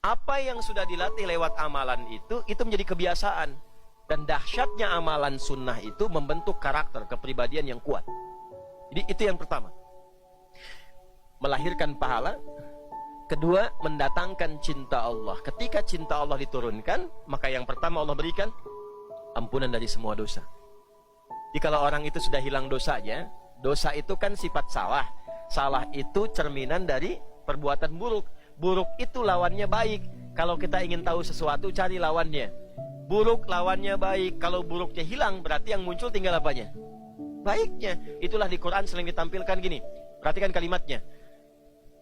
Apa yang sudah dilatih lewat amalan itu menjadi kebiasaan. Dan dahsyatnya amalan sunnah itu membentuk karakter, kepribadian yang kuat. Jadi itu yang pertama. Melahirkan pahala. Kedua, mendatangkan cinta Allah. Ketika cinta Allah diturunkan, maka yang pertama Allah berikan ampunan dari semua dosa. Jadi kalau orang itu sudah hilang dosanya, dosa itu kan sifat salah. Salah itu cerminan dari perbuatan buruk. Buruk itu lawannya baik. Kalau kita ingin tahu sesuatu, cari lawannya. Buruk lawannya baik. Kalau buruknya hilang, berarti yang muncul tinggal apanya? Baiknya. Itulah di Quran sering ditampilkan gini. Perhatikan kalimatnya.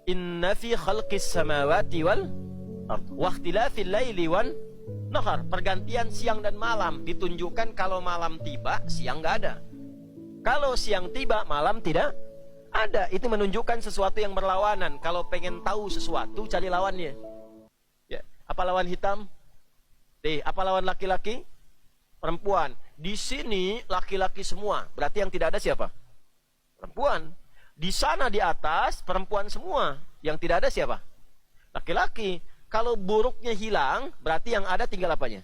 Inna fi khalqis samawati wal ardh wa ikhtilafil laili wan nahar. Pergantian siang dan malam ditunjukkan kalau malam tiba, siang nggak ada. Kalau siang tiba, malam tidak ada. Itu menunjukkan sesuatu yang berlawanan. Kalau pengen tahu sesuatu, cari lawannya. Ya, apa lawan hitam? Apa lawan laki-laki? Perempuan. Di sini laki-laki semua. Berarti yang tidak ada siapa? Perempuan. Di sana di atas perempuan semua. Yang tidak ada siapa? Laki-laki. Kalau buruknya hilang, berarti yang ada tinggal apanya?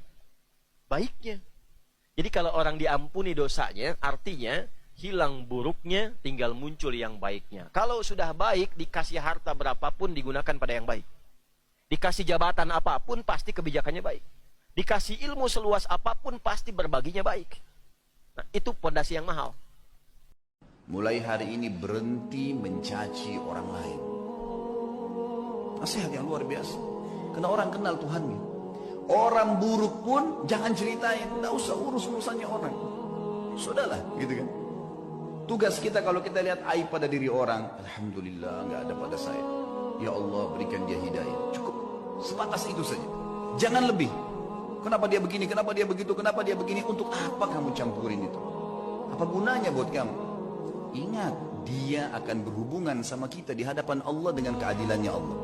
Baiknya. Jadi kalau orang diampuni dosanya, artinya hilang buruknya, tinggal muncul yang baiknya. Kalau sudah baik, dikasih harta berapapun digunakan pada yang baik. Dikasih jabatan apapun, pasti kebijakannya baik. Dikasih ilmu seluas apapun, pasti berbaginya baik. Nah, itu pondasi yang mahal. Mulai hari ini berhenti mencaci orang lain. Nasihat yang luar biasa. Karena orang kenal Tuhannya. Orang buruk pun jangan ceritain, tidak usah urus urusannya orang. Sudahlah, gitu kan. Tugas kita kalau kita lihat aib pada diri orang, alhamdulillah nggak ada pada saya. Ya Allah berikan dia hidayah. Cukup, sebatas itu saja. Jangan lebih. Kenapa dia begini? Kenapa dia begitu? Kenapa dia begini? Untuk apa kamu campurin itu? Apa gunanya buat kamu? Ingat, dia akan berhubungan sama kita di hadapan Allah dengan keadilannya Allah.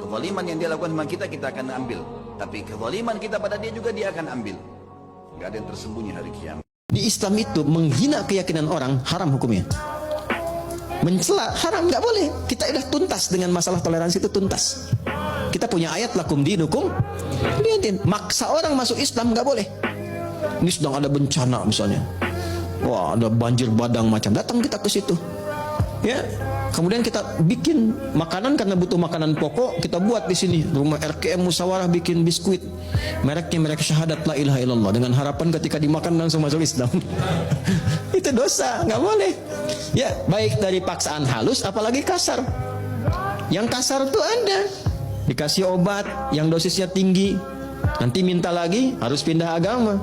Kezaliman yang dia lakukan sama kita, kita akan ambil. Tapi kezaliman kita pada dia juga dia akan ambil. Gak ada yang tersembunyi hari kiamat. Di Islam itu menghina keyakinan orang haram hukumnya. Mencela haram, nggak boleh. Kita sudah tuntas dengan masalah toleransi itu tuntas. Kita punya ayat lakum dinukum waliya. Maksa orang masuk Islam nggak boleh. Ini sedang ada bencana misalnya. Wah, ada banjir badang macam. Datang kita ke situ. Ya. Kemudian kita bikin makanan karena butuh makanan pokok, kita buat di sini. Rumah RKM Musyawarah bikin biskuit. Mereknya merek syahadat la ilaha illallah, dengan harapan ketika dimakan langsung masuk Islam. Itu dosa, nggak boleh. Ya, baik dari paksaan halus apalagi kasar. Yang kasar tuh ada. Dikasih obat yang dosisnya tinggi. Nanti minta lagi, harus pindah agama.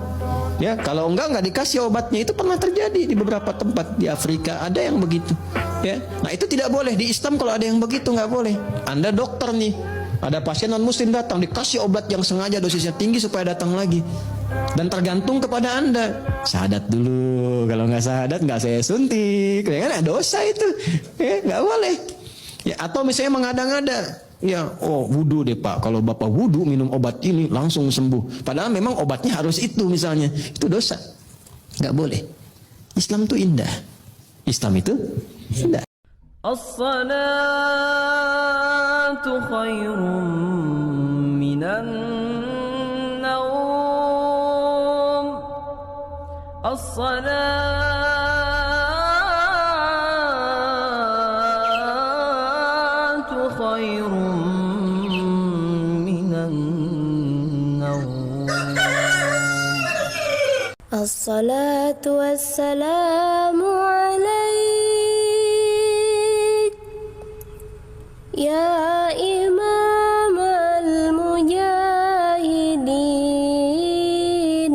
Ya, kalau enggak dikasih obatnya. Itu pernah terjadi di beberapa tempat di Afrika, ada yang begitu. Ya, nah itu tidak boleh. Di Islam kalau ada yang begitu nggak boleh. Anda dokter nih, ada pasien non muslim datang, dikasih obat yang sengaja dosisnya tinggi supaya datang lagi. Dan tergantung kepada Anda. Syahadat dulu, kalau nggak syahadat nggak saya suntik. Ya kan, dosa itu. Ya, nggak boleh. Ya, atau misalnya mengada-ngada. Ya, oh wudhu deh Pak, kalau Bapak wudhu minum obat ini langsung sembuh. Padahal memang obatnya harus itu misalnya. Itu dosa. Nggak boleh. Islam itu indah. Islam itu indah. As-salatu khairum minan naum. As-salatu khairum minan naum. As-salatu wassalamu alaik ya imam al-mujahidin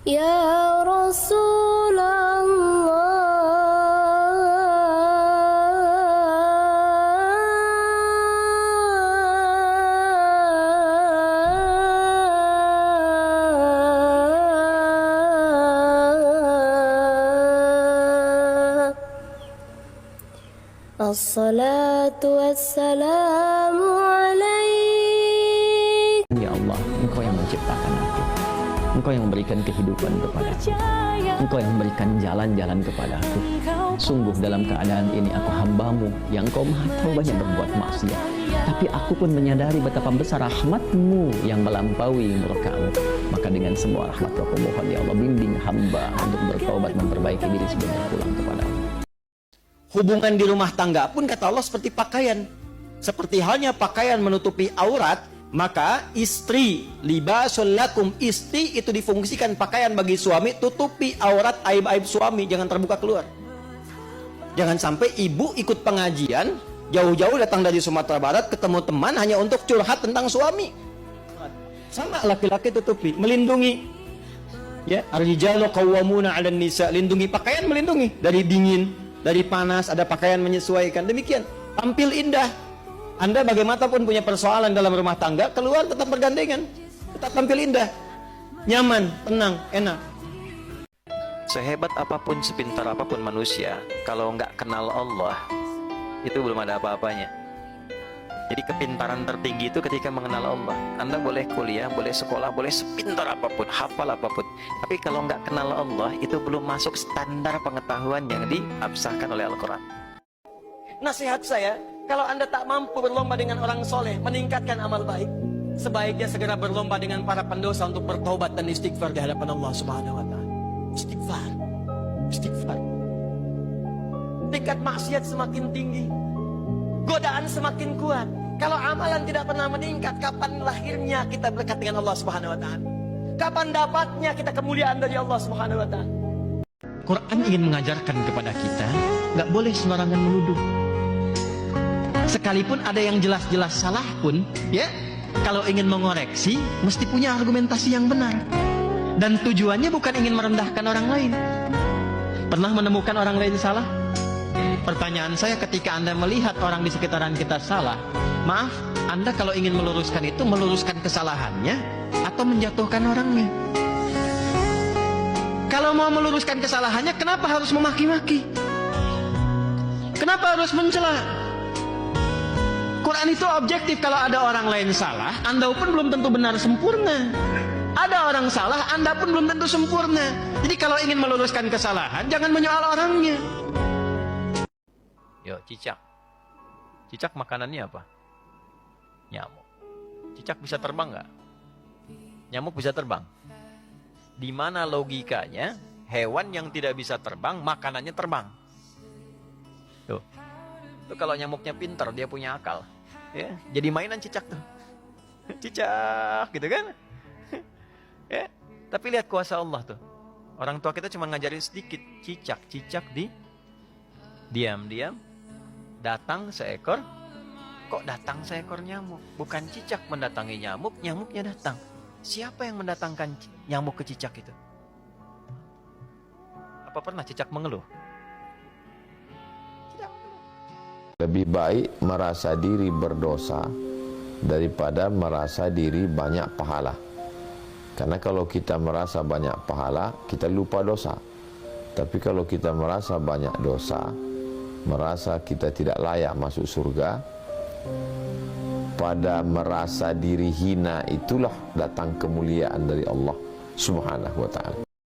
ya Rasulullah. As-salatu wassalamu alaik. Ya Allah, Engkau yang menciptakan aku. Engkau yang memberikan kehidupan kepada aku. Engkau yang memberikan jalan-jalan kepada aku. Sungguh dalam keadaan ini aku hambamu yang Engkau maha tahu banyak berbuat maksiat. Tapi aku pun menyadari betapa besar rahmat-Mu yang melampaui murka-Mu. Maka dengan semua rahmat-Mu aku mohon ya Allah, bimbing hamba untuk bertaubat, memperbaiki diri sebelum berpulang kepada-Mu. Hubungan di rumah tangga pun kata Allah seperti pakaian. Seperti halnya pakaian menutupi aurat, maka istri, libasul lakum, istri itu difungsikan pakaian bagi suami, tutupi aurat aib-aib suami, jangan terbuka keluar. Jangan sampai ibu ikut pengajian, jauh-jauh datang dari Sumatera Barat, ketemu teman hanya untuk curhat tentang suami. Sama laki-laki tutupi, melindungi. Ya, ar-rijalu qawwamuna 'alan nisa, lindungi pakaian, melindungi dari dingin, dari panas, ada pakaian menyesuaikan. Demikian, tampil indah. Anda bagaimanapun punya persoalan dalam rumah tangga, keluar tetap bergandengan, tetap tampil indah, nyaman, tenang, enak. Sehebat apapun, sepintar apapun manusia, kalau nggak kenal Allah, itu belum ada apa-apanya. Jadi kepintaran tertinggi itu ketika mengenal Allah. Anda boleh kuliah, boleh sekolah, boleh sepintar apapun, hafal apapun, tapi kalau nggak kenal Allah, itu belum masuk standar pengetahuan yang diabsahkan oleh Al-Quran. Nasihat saya, kalau Anda tak mampu berlomba dengan orang soleh, meningkatkan amal baik, sebaiknya segera berlomba dengan para pendosa untuk bertobat dan istighfar di hadapan Allah Subhanahu wa Ta'ala. Istighfar, istighfar. Tingkat maksiat semakin tinggi, godaan semakin kuat. Kalau amalan tidak pernah meningkat, kapan lahirnya kita berdekat dengan Allah Subhanahu wa Ta'ala? Kapan dapatnya kita kemuliaan dari Allah Subhanahu wa Ta'ala? Quran ingin mengajarkan kepada kita, nggak boleh sembarangan menuduh. Sekalipun ada yang jelas-jelas salah pun, ya, kalau ingin mengoreksi, mesti punya argumentasi yang benar. Dan tujuannya bukan ingin merendahkan orang lain. Pernah menemukan orang lain salah? Pertanyaan saya, ketika Anda melihat orang di sekitaran kita salah, maaf, Anda kalau ingin meluruskan itu, meluruskan kesalahannya atau menjatuhkan orangnya? Kalau mau meluruskan kesalahannya, kenapa harus memaki-maki? Kenapa harus mencela? Quran itu objektif. Kalau ada orang lain salah, Anda pun belum tentu benar sempurna. Ada orang salah, Anda pun belum tentu sempurna. Jadi kalau ingin meluruskan kesalahan, jangan menyoal orangnya. Yo, cicak. Cicak makanannya apa? Nyamuk. Cicak bisa terbang nggak? Nyamuk bisa terbang. Di mana logikanya hewan yang tidak bisa terbang, makanannya terbang? Tuh. Tuh kalau nyamuknya pintar, dia punya akal. Ya, jadi mainan cicak tuh. Cicak, gitu kan? Ya, tapi lihat kuasa Allah tuh. Orang tua kita cuma ngajarin sedikit, cicak di diam-diam datang seekor. Kok datang seekor nyamuk? Bukan cicak mendatangi nyamuk, nyamuknya datang. Siapa yang mendatangkan nyamuk ke cicak itu? Apa pernah cicak mengeluh? Lebih baik merasa diri berdosa daripada merasa diri banyak pahala. Karena kalau kita merasa banyak pahala, kita lupa dosa. Tapi kalau kita merasa banyak dosa, merasa kita tidak layak masuk surga, pada merasa diri hina itulah datang kemuliaan dari Allah Subhanahu wa Ta'ala.